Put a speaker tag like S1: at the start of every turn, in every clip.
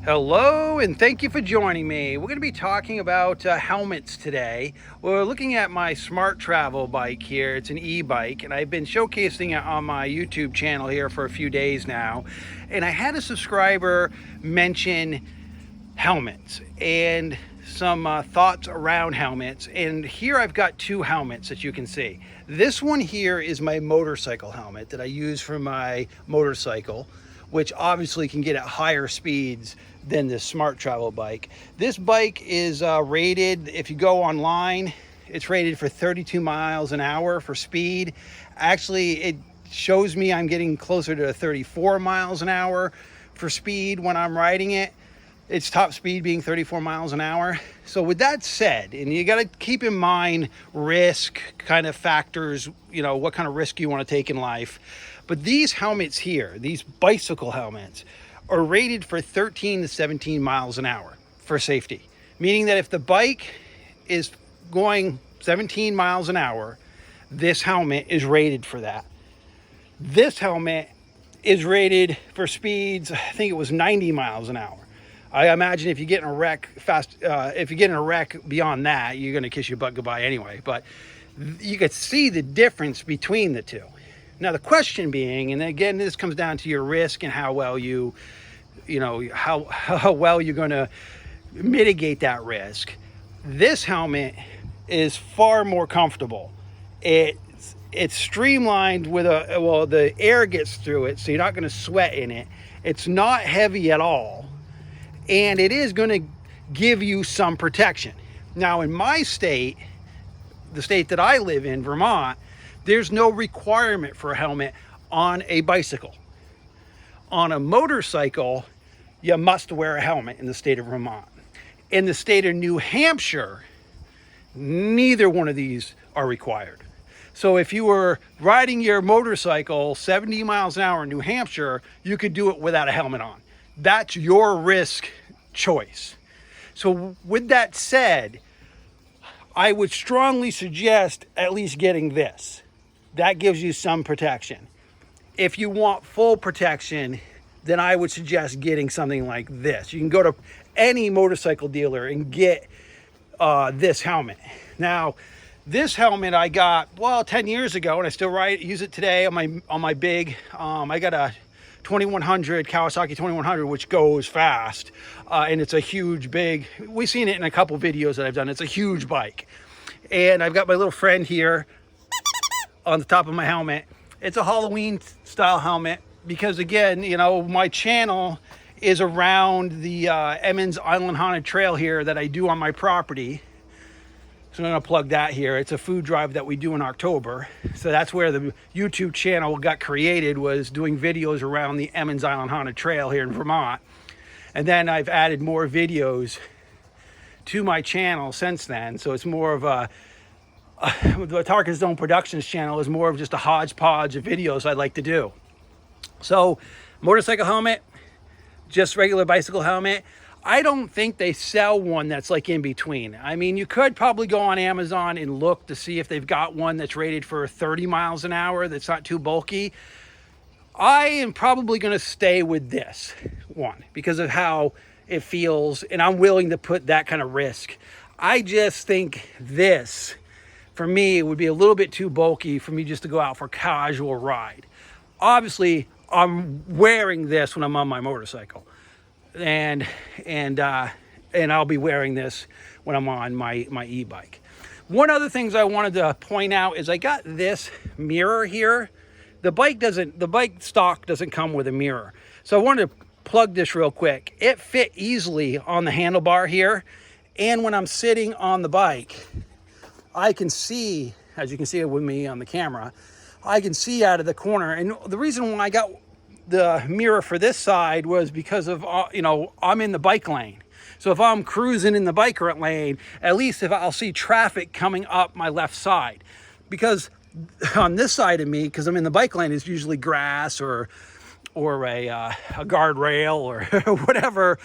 S1: Hello, and thank you for joining me. We're going to be talking about helmets today. We're looking at my SMARTRAVEL bike here. It's an e-bike, and I've been showcasing it on my YouTube channel here for a few days now. And I had a subscriber mention helmets and some thoughts around helmets. And here I've got two helmets that you can see. This one here is my motorcycle helmet that I use for my motorcycle, which obviously can get at higher speeds than this SMARTRAVEL bike. This bike is rated, if you go online, it's rated for 32 miles an hour for speed. Actually, it shows me I'm getting closer to 34 miles an hour for speed when I'm riding it. Its top speed being 34 miles an hour. So with that said, and you got to keep in mind risk kind of factors, you know, what kind of risk you want to take in life. But these helmets here, these bicycle helmets, are rated for 13 to 17 miles an hour for safety. Meaning that if the bike is going 17 miles an hour, this helmet is rated for that. This helmet is rated for speeds, I think it was 90 miles an hour. I imagine if you get in a wreck if you get in a wreck beyond that, you're going to kiss your butt goodbye anyway. But you could see the difference between the two. Now the question being, and again, this comes down to your risk and how well how well you're going to mitigate that risk. This helmet is far more comfortable. It's streamlined with the air gets through it, so you're not going to sweat in it. It's not heavy at all. And it is going to give you some protection. Now in my state, the state that I live in, Vermont, there's no requirement for a helmet on a bicycle. On a motorcycle, you must wear a helmet in the state of Vermont. In the state of New Hampshire, neither one of these are required. So if you were riding your motorcycle 70 miles an hour in New Hampshire, you could do it without a helmet on. That's your risk choice. So with that said, I would strongly suggest at least getting this. That gives you some protection. If you want full protection, then I would suggest getting something like this. You can go to any motorcycle dealer and get this helmet. Now, this helmet I got 10 years ago, and I still use it today on my big. I got a 2100 Kawasaki 2100, which goes fast, and it's a huge big. We've seen it in a couple videos that I've done. It's a huge bike, and I've got my little friend here on the top of my helmet. It's a Halloween style helmet because, again, you know, my channel is around the Emmons Island Haunted Trail here that I do on my property. So I'm going to plug that here. It's a food drive that we do in October. So that's where the YouTube channel got created, was doing videos around the Emmons Island Haunted Trail here in Vermont. And then I've added more videos to my channel since then. So it's more of the Tarkin Zone Productions channel is more of just a hodgepodge of videos I like to do. So motorcycle helmet, just regular bicycle helmet. I don't think they sell one that's like in between. I mean, you could probably go on Amazon and look to see if they've got one that's rated for 30 miles an hour that's not too bulky. I am probably going to stay with this one because of how it feels, and I'm willing to put that kind of risk. I just think this, for me, it would be a little bit too bulky for me just to go out for a casual ride. Obviously, I'm wearing this when I'm on my motorcycle. And I'll be wearing this when I'm on my e-bike. One other things I wanted to point out is I got this mirror here. The bike stock doesn't come with a mirror. So I wanted to plug this real quick. It fit easily on the handlebar here. And when I'm sitting on the bike, I can see, as you can see it with me on the camera, I can see out of the corner. And the reason why I got the mirror for this side was because of, I'm in the bike lane. So if I'm cruising in the biker lane, at least if I'll see traffic coming up my left side. Because on this side of me, because I'm in the bike lane, is usually grass or a guardrail or whatever,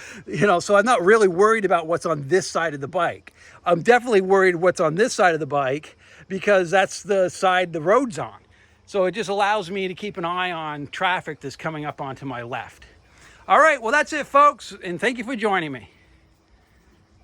S1: so I'm not really worried about what's on this side of the bike. I'm definitely worried what's on this side of the bike because that's the side the road's on. So it just allows me to keep an eye on traffic that's coming up onto my left. All right, well, that's it, folks, and thank you for joining me.